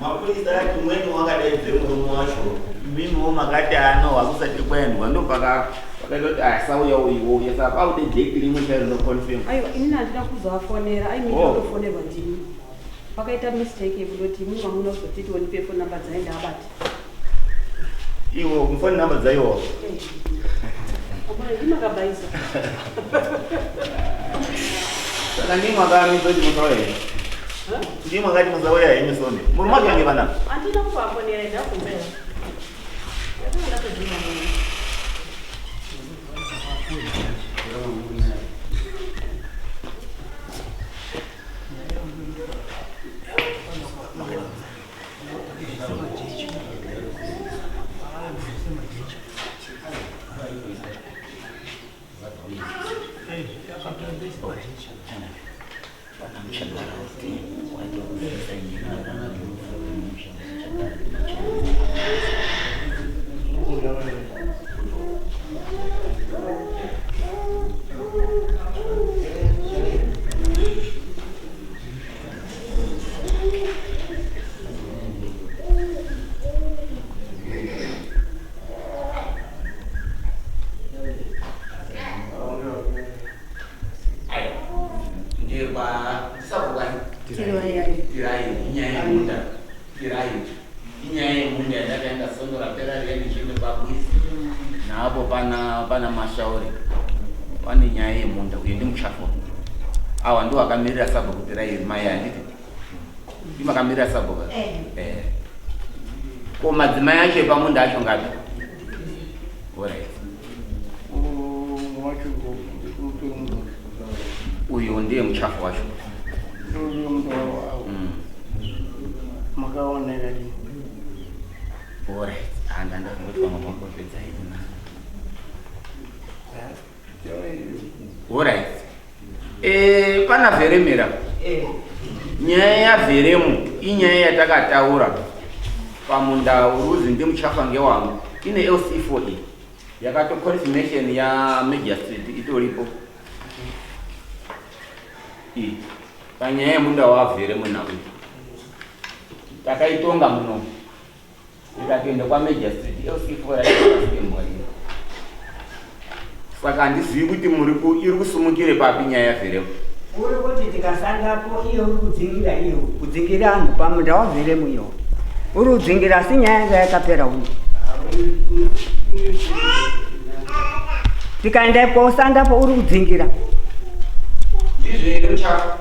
mapurisa ati umweni wakadaidze murume wacho mimiwo makati wakusati kwendwa ndopakaitoti asauya uiwoye saka paude jeki rimwe charindoconfirm. Aiwa inini handina kuzovafonera ainotofonerwa ndini pakaita mistake yekutoti mumwe munozotiti wonipe phone number dzaenda abati iwo phone number dzaiwo ndimakabaiza saka ndimwakamizoti musauya ndimwakati musauya henyu sonde murume wacho yange vanapa handina kuvafonera ndakumbera yakandatodina napo pana mashauri pane nyaya yemunda uye ndimuchafu awa ndo akamirira sabhuku tirai mai anditi ndimakamirira sabhuku ko madzimai acho epamunda acho ngapi uyu ndiye muchafu wacho makaonera alright andandazoti vamapapopedza ina alright pana vheremera nyaya yavheremu inyaya yatakataura pamunda uruzi ndimuchafa ngewangu ine LC4E yakato confirmation ya magistrate itoripo panyaya yemunda wavheremu nauyu takaitonga muno ikatoenda kwamagistrate LC4 yaikasembwa iyo saka handizivi kuti iri kusumukire papi nyaya yavheremu uri kuti tikasangapo iyo uri kudzingira iyo kudzingira anhu pamunda wavheremu iyo uri kudzingira asi nyaya yanga yakapera uno tikaenda kosangapo uri kudzingira ndizvere muchafa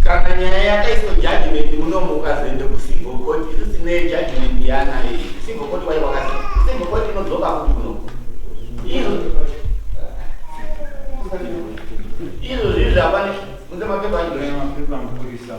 kana nyaya yakaiswa judgment munomu ukazoende kucivil court isisine judgment yana civil court waiwakasi civil court inodzoka kuti kuno izvo zviri zvapane kunze mapepa mapurisa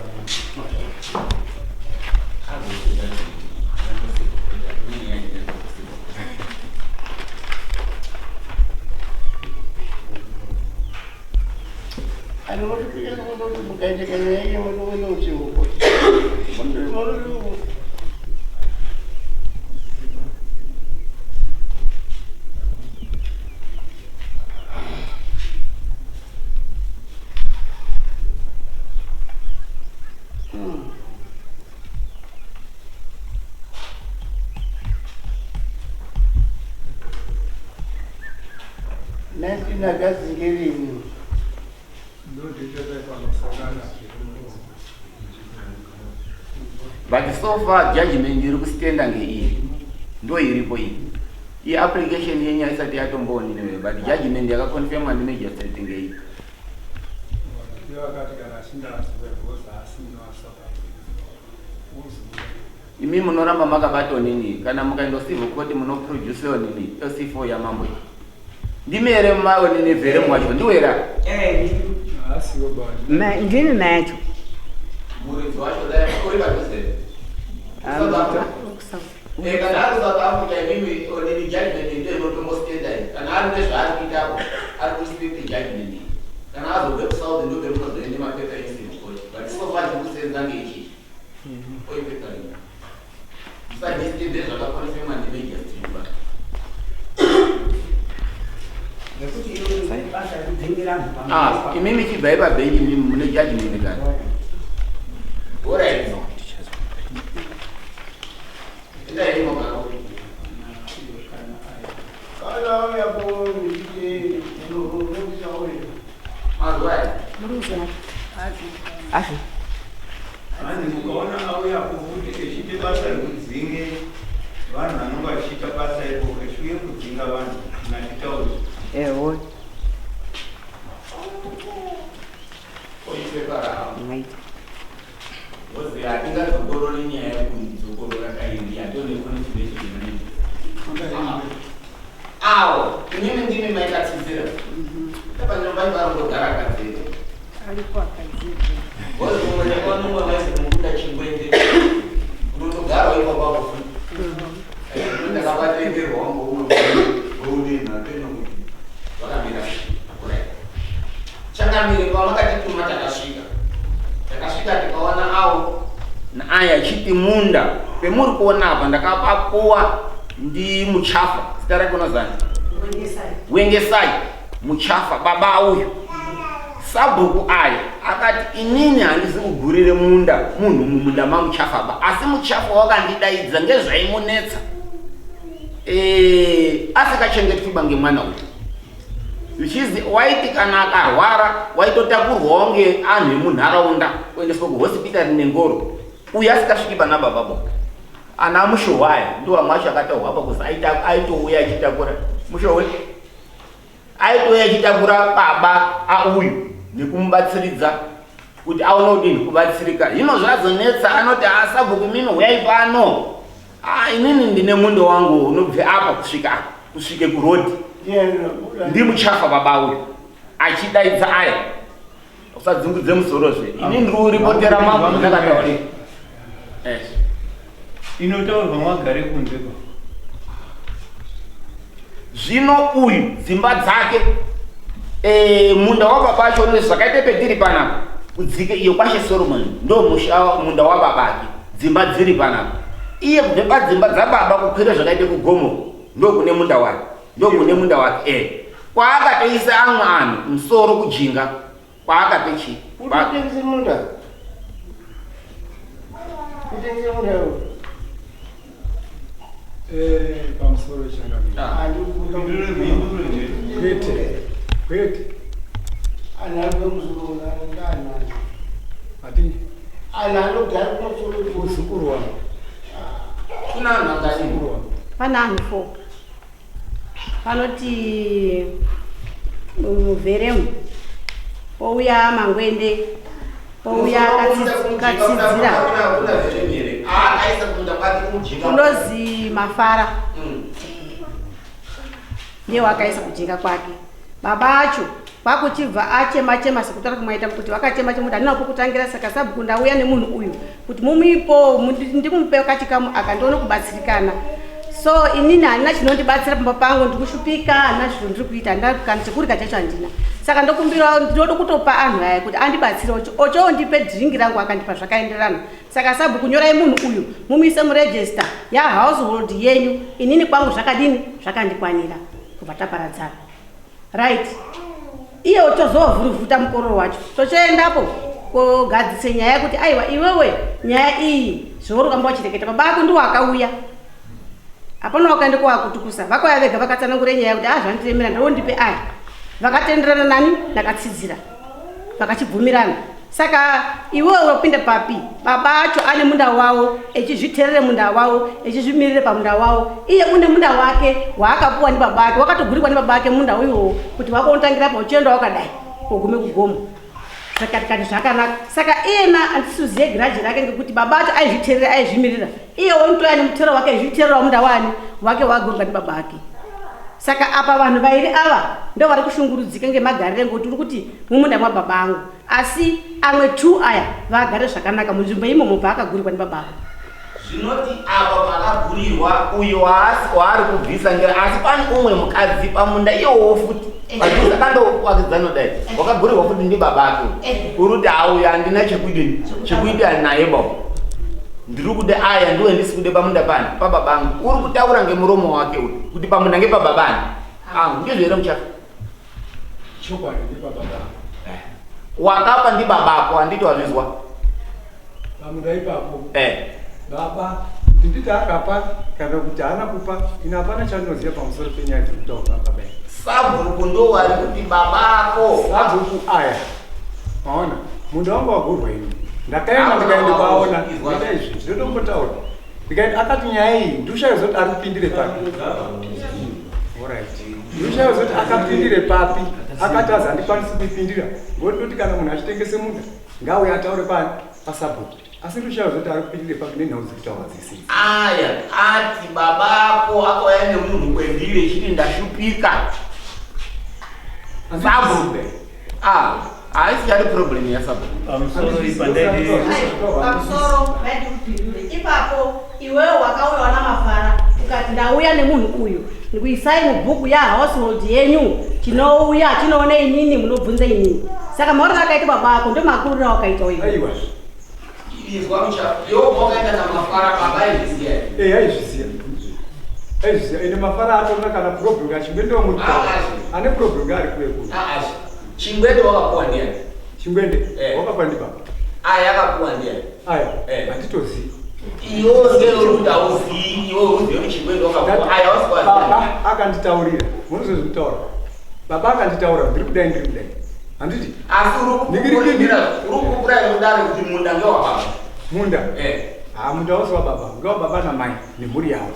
nagazingirini but so far judgment iri kustenda ngeiyi ndo iripo iyi application yenyaya isati yatombooninewe but judgment yakakonfirmwa ndimagistrate ngeiyi imi munoramba makabato nini kana mukaenda civil court munoproducewa nini LC4 yamambo iyi ndimere maonini vheremu wacho ndiwera ndini nacho muridzi wacho uri padhuze kana ari South Africa imimi onini judgment ndo inotombostenda kana ari nezvaari kuitapo ari kurespect judgment kana azobve kusouth ndo pemunozoende mapepa ecivil court but so far tikusenza ngeichi oipekarini ndizve zvakafanira semandivegi yadziba imimi chibva ipabhenji mimi mune judgment kani alright mukaona auya kuti echite basa rekudzinge vanhu vanenge vachiita basa iro echiuye kudzinga vanhu nachitaudza ewo ozi hatingazokorora nyaya yekuzokorora kaindi yatonekonechibechii awo inini ndimi maikatsitsira tapanzvimbo varongodara akadzere alipo akadzere ozi mumwe nevanumwe vaisi mukuda chingwende unotogara ipapapo ndakabatengerwa wangu umwe oudinhatenokuti vakamira chakamire pavakatituma takasvika tikaona awo naaya achiti munda pemuri kuona apa ndakapapuwa ndi muchafa zita rake unozani wengesai muchafa baba uyu sabhuku aya akati inini handisi kugurire munda munhu mumunda mamuchafa ba asi muchafa wakandidaidza ngezvaimunetsa asikachengetwiba ngemwana uyu zvichizi waiti kana akarwara waitotakurwawo ngeanhu emunharaunda kuendeswa kuhospitari nengoro uyu asikasviki pana baba bo ana mushowaya ndiwa mwacho akatauhwapa kuzi aitouya achitakura mushowe aitouya achitakura baba auyu nekumubatsiridza kuti aone kudini kubatsirika hino zvazonetsa anoti asabhuku mimi huyai pano inini ndine mundo wangu unobve apa kusvike kurodi ndimuchafa baba uyu achidaidza aya usadzungudze musorozve ini ndiri kuripotera mambo ndakatauri inotaurwa mwagare kunze zvino uyu dzimba dzake munda wababa acho unozi zvakaite petiri panapa kudzike iyo kwashe Solomon ndo munda wababake dzimba dziri panapa iye kubve padzimba dzababa kukwira zvakaite kugomo ndo kune munda wake ndokune munda wake kwaakatoisa amwe anhu musoro kujinga kwaakapechi kutengese munda pamusoro kwete ati uzukuru wangu kuna anhu angani pana anhu 4 panoti muvheremu pouya mangwende pouya katsidzira unozi mafara ndiye wakaisa kujinga kwake baba acho kwakuchibva achema sekutaura kumwaita kuti vakachema chemuti handina kukutangira saka sabhuku ndauya nemunhu uyu kuti mumuipo ndimupe kachikamu akandiona kubatsirikana so inini handina chinondibatsira pamba pangu ndikushupika handina zviro ndiri kuita kana chekurya chacho handina saka ndokumbira ndinoda kutopa anhu aya kuti andibatsire ochondipe dhiringi rangu akandipa zvakaenderana saka sabhuku nyorai munhu uyu mumise murejista yahousehold yenyu inini kwangu zvakadini zvakandikwanira kubva taparadzana right iye uchozovhuruvhuta mukororo wacho tochoendapo kogadzise nyaya yekuti aiwa iwewe nyaya iyi zvouri kamba wachireketa baba ako ndiwo akauya hapana wakaende kwakutukusa vakauya vega vakatsanangure nyaya yekuti zvandiremera ndondipe aya vakatenderana nani ndakatsidzira vakachibvumirana saka iwewe upinde papi baba acho ane munda wawo echizviterere munda wawo echizvimirire pamunda wawo iye une munda wake waakapuwa ndibaba ake wakatogurirwa ndibaba ake munda uyowo kuti wakonotangira pa uchienda wakadai kogume kugomo zvakatikati zvakanaka saka iyena handisiuziye giraji rake ngekuti baba acho aizviterera aizvimirira iye womutoya nemutero wake aizviterera munda wani wake wagurirwa ndibaba ake saka apa vanhu vairi ava ndo vari kushungurudzika ngemagarire ngekuti uri kuti mumunda mwababa angu asi amwe 2 aya vagare zvakanaka munzvimbo imomo paakagurirwa ndibaba avo zvinoti apa pakagurirwa uyo waari kubvisa asi pane umwe mukadzi pamunda iyewo futi padhuza kandowakidzano dai wakagurirwa futi ndibaba ake uri kuti auya handina chekuita naye baba ndiri kude aya ndiwe ndisi kude pamunda pani pababangu uri kutaura ngemuromo wake uyu kuti pamunda ngepababani angu ndizvo here muchafa chokwadi ndipababa wakapa ndi babako anditi wazvizwa pamunda ipapo eh baba nditi akapa kana kuti haana kupa ina hapana chandinoziva pamusoro penyaya dzekutaura baba sabhuku ndo wari kuti babako sabhuku aya maona munda wangu wagurwa ini ndakaenda ndikaenda kwaona izvi ndinotombotaura ndikaenda akati nyaya iyi ndiushayozoti ari kupindire papi ndiushayozoti akapindire papi akati azi handikwanisi kuipindira ngototi kana munhu achitengese munda ngauye ataure pani pasabhuku asi ndiushayozoti ari kupindire papi nenhau dzekutaura dzese aya ati babako akauya nemunhu kwendire chiti ndashupika sabhuku haisi ari problem yasabhuku pamusoro vaitipindure ipapo iwewe wakauya namafara ukati ndauya nemunhu uyu ndikuisai mubhuku yahousehold yenyu chinouya chinoona inini munobvunza inini saka maona akaita babako ndo makurira wakaita aiwa izwa mucha yo wakaenda namafara baba aizviziya aizviziya ine mafara atona kana problem achimbe ndo mutu ane problem ari kuweku chingwende wakapuwa ndiani chingwende wakapa ndi baba aya akapuwa ndiani aya handitozivi iwo ngeuri auzivi iwo uzive chingwende wakapuwa aya baba akanditaurira munozozvitaura baba akanditaura ndiri kudai handiti asi uri kupura kudaro kuti munda ngewababa munda munda wose wababa ngewababa namai nemhuri yavo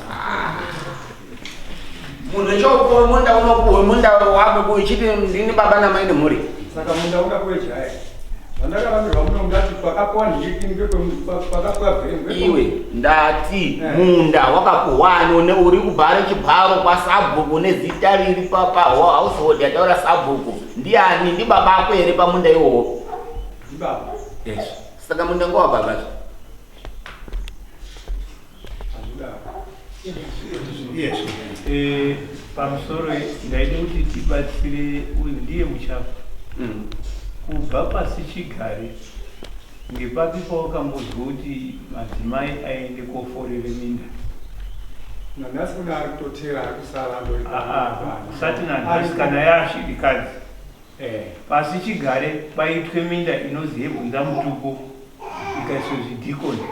munhu echopuwe munda unopuwe munda wako kuichiti ndini baba namai nemhuri saka munda ungapuwe chaya vandakavambirwa muno ngati pakapuwa ndikini pakapuwa iwe ndati munda wakapuhwani uri kubhara chibharo kwasabhuku nezita riri pahousehold yataura sabhuku ndiani ndi babako here pamunda iwowo ndibaba yes saka munda ngowababazvo yes pamusoro ndaide kuti tibatsire uyu ndiye muchafa kubva pasi chigare ngepapi pawakambozwa kuti madzimai aende koforere minda nanhasi kuna ari kutotera ari kusara usati nanhasi kana yaashirikadzi pasi chigare paitwe minda inozi yebvunza mutupo ikaiswe zvidhikoni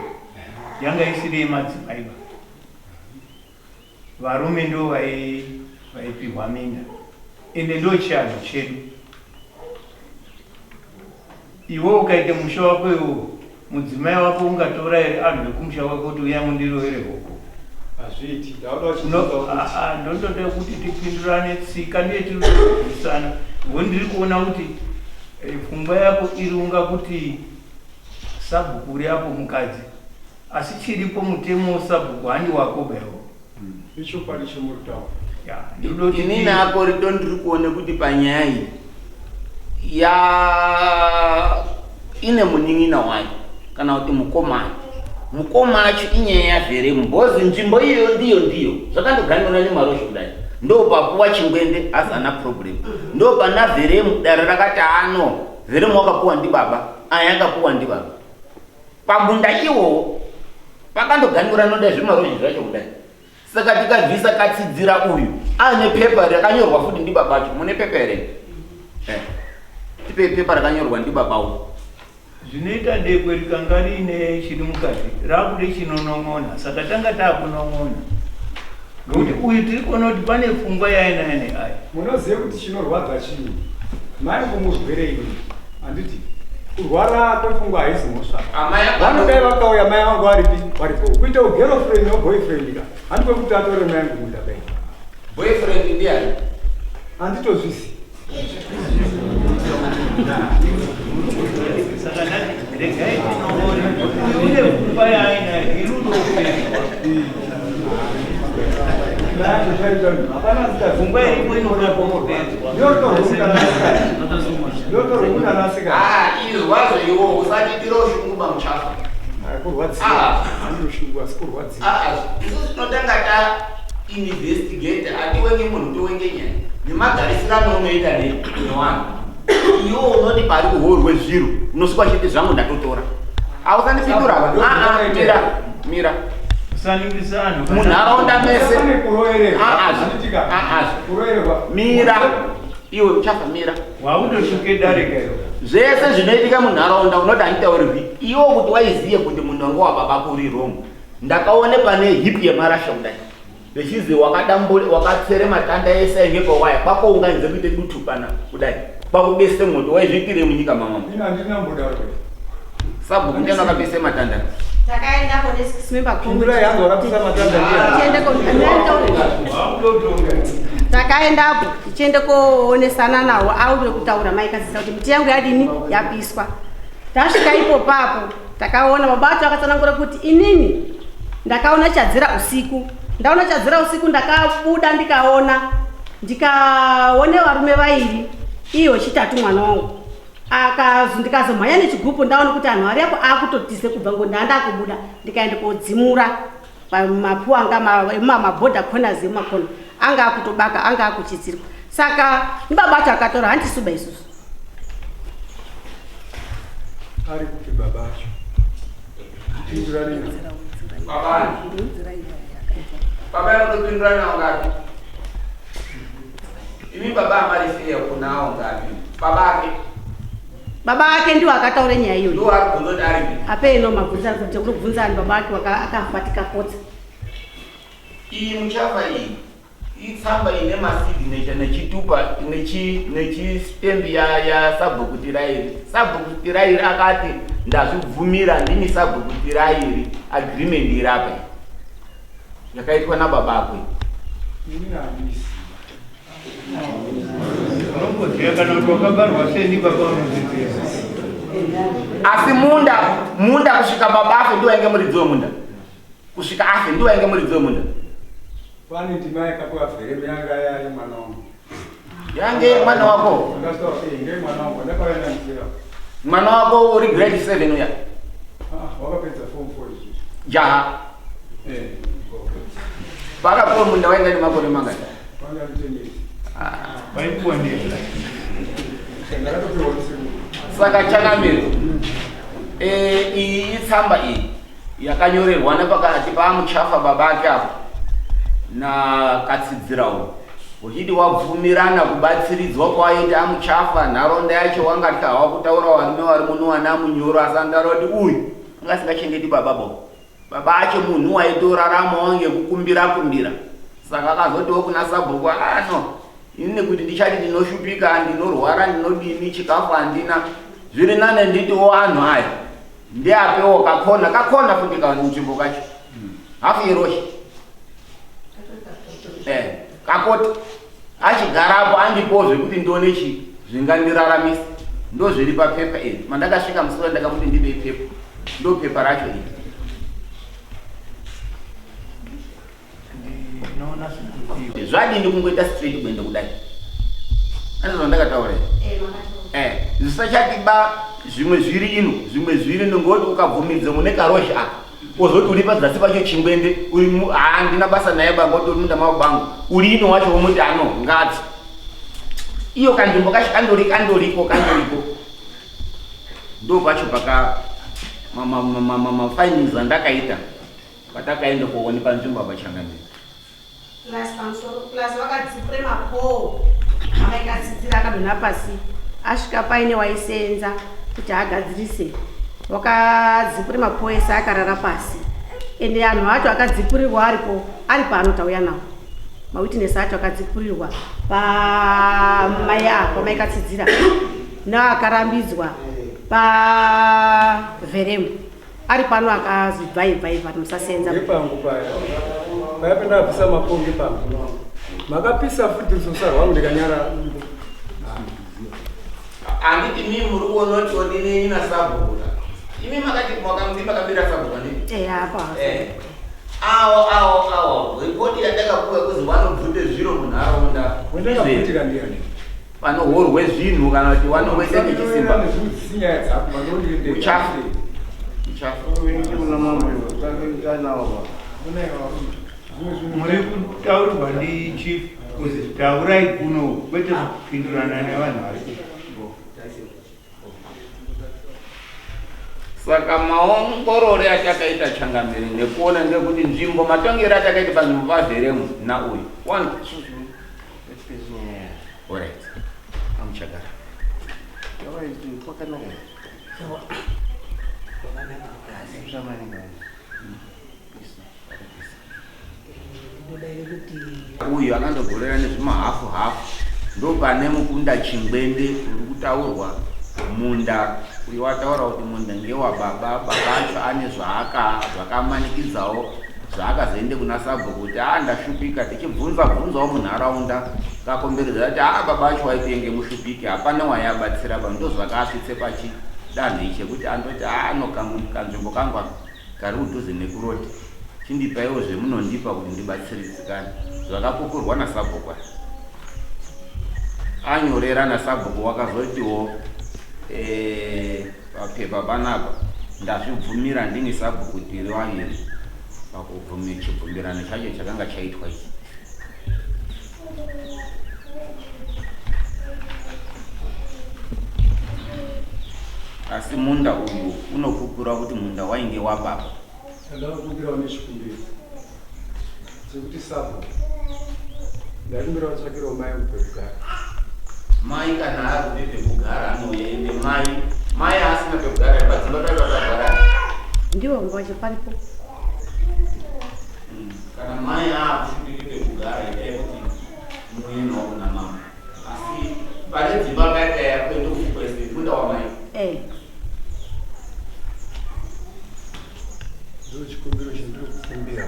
yanga isiri yemadzimai varume ndo vaipihwa minda ende ndo chianhu chedu iwe ukaite musha wako iwo mudzimai wako ungatora here anhu ekumusha wako kuti uya mundirovere hoko hazviiti ndotode kuti tipindurane tsika ndiye tirikuisana we ndiri kuona kuti pfungwa yako iri unga kuti sabhuku riapo mukadzi asi chiripo mutemo sabhuku handi wako baiwo ichokwadi chemuritaura inini ako rido ndiri kuone kuti panyaya iyi ine munin'ina wayo kana kuti mukoma acho inyaya yavheremu bhozi nzvimbo iyoyo ndiyo zvakandoganirwa nemarozho kudai ndo papuwa chingwende azana problem ndo pana vheremu dare rakati vheremu wakapuwa ndi baba aya akapuwa ndi baba pamunda iwowo pakandoganirwa noda zvemarozho zvacho kudai saka tikabvisa katsidzira uyu ane pepa rakanyorwa futi ndi babacho mune pepa here tipe pepa rakanyorwa ndi babawo zvinoita dekwe rikanga riine chiri mukati raakude chinonon'ona saka tanga taakunon'ona nokuti uyu tiri kuona kuti pane pfungwa yainaya neaya munozive kuti chinorwadza chii maingu murwere ini handiti kurwara kwepfungwa haisi mhosva vanodai vakauya mai vangu varipo kuita ugirlfriend neboyfriend ka handi kwekuti atore mai angu munda bai boyfriend ndiani handitozvisi saka ndati regai tinon'ona une pfungwa yainaya irudopezwa pfungwa iripo inoda kumupedzwa izwazvo iwo usachitira ushunguba muchafa isu tinotanga tainvestigate hatiwenge munhu towenge nyaya nemagarisirano unoita nevanhu iwo unoti pari kuhorwe zviro unosvika chiti zvangu ndatotora ausandipindura mira mira Saningizano. munharaunda mese mira iwe muchafa mira Waundoshuke darika iro. zvese zvinoitika munharaunda unoti handitaurwi iwo kuti waiziye kuti munhu wanga wababa uri wrong. Ndakaone pane hip yemarasha kudai vechizi wakatsere matanda ese ainge pawaya kwakounganidze kuite dutu pana kudai kwakubese mwoto waizviitire munyika mamamu sabhuku ndiani wakabese matanda takaendapo nesimemba takaendapo tichiende koonesana nawo aure kutaura maikazisa kuti miti yangu yadini yapiswa. Tasvika ipo papo takaona baba acho akatsanangura kuti inini ndakaona chadzira usiku. Ndaona chadzira usiku ndakabuda ndikaone varume vairi iyo chitatu mwana wangu ndikazomhanya nechigupu ndaona kuti anhu ari apo akutotise kubva ngondanda akubuda ndikaenda kodzimura pamapu anga mabhodha corners emumakona anga akutobaka anga akuchitsirwa. Saka baba acho akatora handisuba isusu ari kuti baba acho baba yanotopindurana ngapi imi baba amarifeya kunao ngapi baba ake ndiwo akataura nyaya iyoyo ndiwo akubvunzoti aripi apeno mabvunza kuti unobvunzani baba ake akafa tikapotsa iyi muchafa iyi itsamba ine masignature nechitupa nechistembi yasabhuku tirairi. Sabhuku tirairi akati ndazvibvumira ndini sabhuku tirairi agreement irapa yakaitwa nababa akwe. Asi munda kusvika baba afe ndiwo ainge muridzi wemunda kusvika afe ndiwo ainge muridzi wemunda. Pani ndima yakapuwa Veremu yanga yari mwana wangu. Yange mwana wako? Nge mwana wangu ndakaenda mzira. Mwana wako uri grade 7 uya? Wakapedza form 4 ichi. Jaha. Vakapuwa munda wainga ni makore mangani? Wanga nditengezi. Vaikuwa ndiye. Ndakatopewa nsemu. Saka changamiro. Iyi itsamba iyi yakanyorerwa nepakati pamuchafa babake apo na katsidzirawo uchiti wabvumirana kubatsiridzwa kwaite amuchafa nharaunda yacho wangati hawa kutaura varume vari muno wana munyoro asandaro kuti uyu anga singachengeti bababo baba acho munhu waitoraramawo ngekukumbira saka akazotiwo kuna sabhuku no ini kuti ndichati ndinoshupika ndinorwara ndinodini chikafu handina zviri nane nditiwo anhu aya ndiapewo kakona futi kanzvimbo kacho hafu yeroshi kakoti achigarapo andipo zvekuti ndione zvingandiraramisa ndo zviri papepa iri mandakasvika musoro ndakamuti ndibe pepa ndo pepa racho iri. Zvadini kungoita straight kuende kudai andizvo ndakataura zvisachati zvimwe zviri ino zvimwe zviri nongoti ukabvumidze mune karoshi aka ozoti uri padzasi pacho chingwende handina basa naye bangu oti uri munda mavo bangu uri ino wacho womuti ano ngati iyo kanzvimbo kacho kandoriko ndo pacho paka mafindings andakaita patakaenda kuone panzvimbo apa Changamire. Plus vakadzipure mapowo avaikatsidzira akadonha pasi asvika paine waisenza kuti agadzirise wakadzipure mapowo ese akarara pasi ende anhu acho akadzipurirwa ari paanotauya nawo mawitness acho akadzipurirwa pamai apa maikatsidzira neakarambidzwa paveremu ari pano akazibvaibvaibva kuti musasenza pangu paya payapenda apisa mapongi pangu makapisa futi rusosa rwangu ndikanyara anditi mimi muri kuonoti odini ina sabhuka imi makati makambira sabhuka ndini apa awo ripoti yandakapuwa kuzi vanobvunde zviro munharaunda wendakaputika ndiani panohorwe zvinhu kana kuti vanowese nechisimba uchafu muri kutaurirwa ndiChief kuzi taurai kuno kwete kupindurana nevanhu vari Saka maongororo atakaita changamire nekuona ngekuti nzvimbo matongero atakaita panzvimbo pavheremu nauyu 1 2 3 alright amuchagara uyu akandogorera nezvimahafu ndo pane mukunda chingwende uri kutaurwa munda uyu wataura kuti munda ngewababa babacho ane zvakamanikidzawo zvaakazoende kuna sabho kuti ndashupika tichibvunzawo munharaunda kakomberedza kuti babacho waitenge mushupike hapana wayabatsira ba ndo zvakaasvitse pachidanho ichi chekuti andoti kanzvimbo kangu kari kudhuze nekuroti chindipaiwo zvemunondipa kuti ndibatsiridzikane zvakakukurwa nasabho kwa anyorera nasabhuku wakazotiwo papepa panapa ndazvibvumira ndini sabhuku tiriwairi chibvumirano chacho chakanga chaitwa ichi asi munda uyu unokukura kuti munda wainge wababa ndakakukirawo nechikumbiro chekuti sabhuku ndakumbira watsvakirawo mai kupekugara mai kana ari pekugara anoende mai asina pekugara padzimba pakagara ndiwo ngoje paripo kana mai aakusviki pekugara itai kuti muenwawo kuna mama asi pane dzimba kaitaya kwende kukwese munda wamai ndo chikumbiro chendiri kukumbira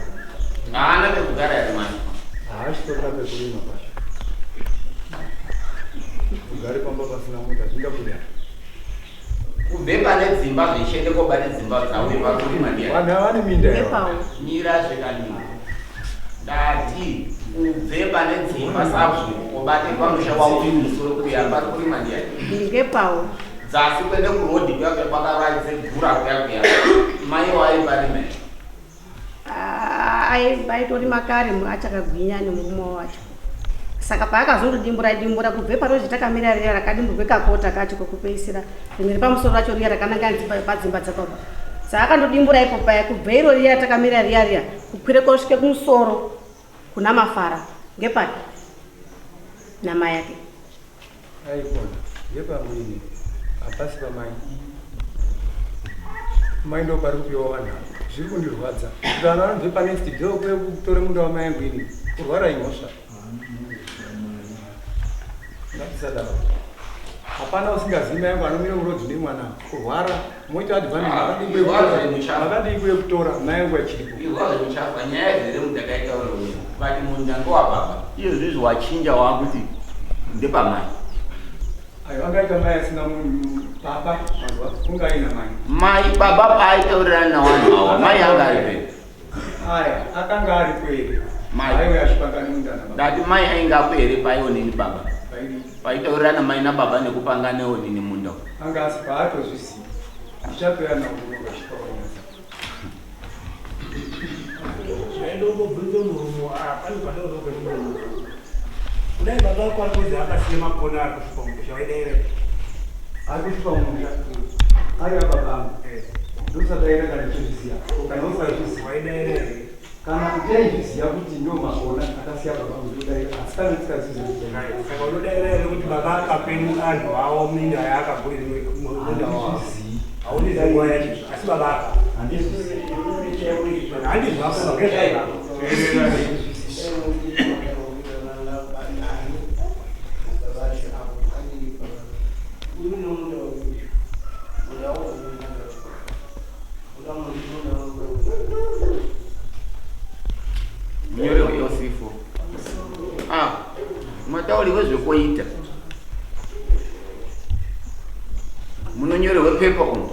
haana pekugara yari mai haachitoda pekurima pacho ugare pamba pasina muda zvingabuda kubve pane dzimba zvichiende kobate dzimba dzauye pakurima vanhu havane minda mira zvekanima ndati ubve pane dzimba sabvu kobate pamusha wauye musoro kuyamba kurima ndiani ngepawo dzasi kwende kurodhi kuyake kwakaradze gura kuyakuya mai waiparime aitorima kare achakagwinya nemurume wacho saka paakazondodimbura kubve parozhi takamira riya rakadimburwe kakota kacho kokupeisira rimwe repamusoro racho riya rakananga padzimba dzakaba saakandodimbura ipo paya kubve iro riya takamira riya kukwire kosvike kumusoro kuna mafara ngepake nama yake aikona ngepamwini hapasi pamai mai ndo pari kupiwa vanhu zviri kundirwadza kuti vanhu vanobve pane studio kutore munda wamai yangu ini kurwara imhosva ngatisadaro hapana usingazivi mai yangu anomira murodzi nemwana kurwara moita advantakadii kuekutora mai yangu yachiripo nyaya dzeremudakaitauroi vati munda ngowababa iyo zvizvi wachinja wakuti ndepamai aiwa angaita mai asina baba kunga aina mai baba paaitaurirana navanhu ava mai anga ari pe aya akanga ari kwere aiwe ashipangani mundana ndati mai ainge apere paionini baba paitaurirana mai nababa nekupanganewo nini munda anga asi paatozviziva ndichapera naunonga chikaonasa zvaindongobvunze murumo pane panozopemurumo kudai baba kwakuzi akasiye makona ari kusvipa mugusha waidaive ari kusvipa mugusha ari ababangu ndosadaira kana chozviziya kana usazviziva waidaive kana kuti aizviziva kuti ndo makona akasiya babangu ndodaira asi kana tikaziziva saka unodaira here kuti baba akapeni anhu avo minda yaakagurire munda wavo hauniziva nguva yacho asi baba munyorewe yosifo matauri wezvekoita munonyorewe pepa uno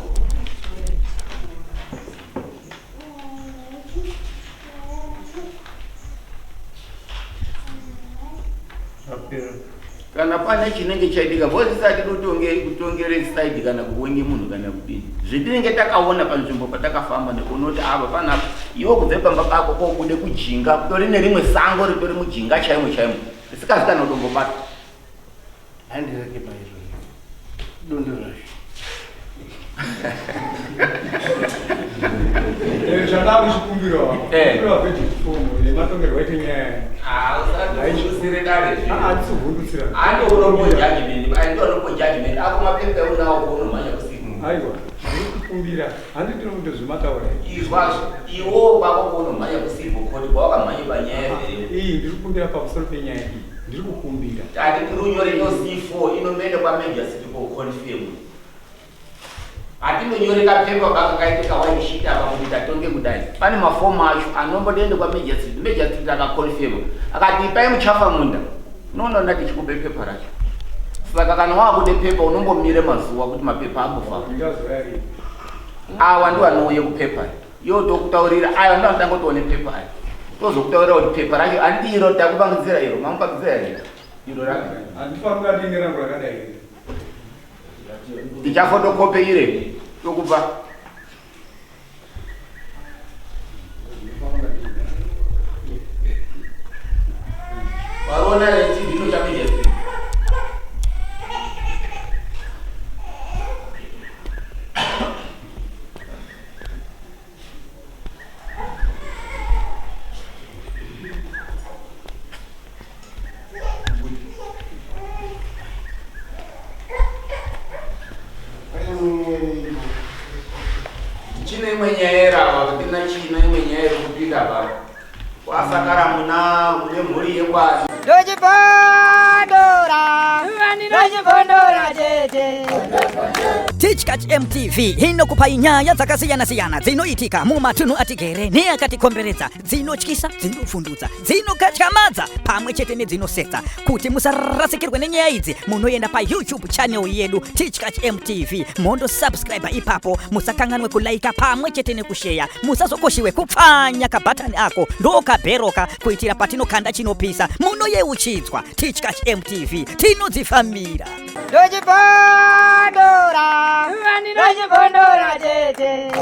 kana pane chinenge chaitika vosisati kutongere side kana kuwenge munhu kana kudini zvetinenge takaona panzvimbo patakafamba nekunoti apa panapa iwo kubve pamba pako kobude kujinga kutori nerimwe sango ritori mujinga chaimo risikazi kana kutombobata handireke paizvo dondorasho Kula kweti mfumo nematongerwa eti nyaya. Usire dare. Atsugundutsira. Ando unombo judgment, ando unombo judgment. Ako mapepe unawo kuno manya kusiku. Aiwa. Ndikukumbira. Handi tinondo zvimataura. Izvazvo. Iwo bako kuno manya kusiku kodi baka manya banyere. Ndikukumbira pamusoro penyaya iyi. Ndikukumbira. Ati tirunyore no C4 inomende kwa major city ko confirm. Ati munyore kapepa baka kaiteka waishita apa kuti tatonge kudai. Pane mafomu acho anombodende kwa major city aka confirm. Akati pai muchafa munda. Nono ndati chikupe pepa racho. Saka kana wakude pepa unombomire mazuwa kuti mapepa akufa. Ndingazoyari. Awa ndo anouye kupepa. Yotokutaurira ayo ndo andangotoone pepa ayo. Tozokutaurira kuti pepa racho andiro takupangidzira iro mamupangidzira iro rake. Andifanga dingira ngakadai. Ndichafotokope ire tokupa. Warona leti ndino chamije. Chine mwenyera wakutina chine mwenyera kupinda ba. Wasakara mune mhuri yekwani. Dojipondora jeje. Tichkach MTV inokupa nyaya dzakasiyana-siyana dzinoitika mumatunhu atigere neakatikomberedza, dzinotyisa, dzinofundudza, dzinokatyamadza pamwe chete nedzinosetsa. Kuti musarasikirwe nenyaya idzi munoenda paYouTube channel yedu Tichkach MTV, mondo subscribe ipapo, musakanganwe kulaika pamwe chete nekushare, musazokoshiwe kupfanya kabhatani ako ndokabheroka kuitira patinokanda chinopisa munoyeuchidzwa. Tichkach MTV tinodzifamira. Dojipondora jeje.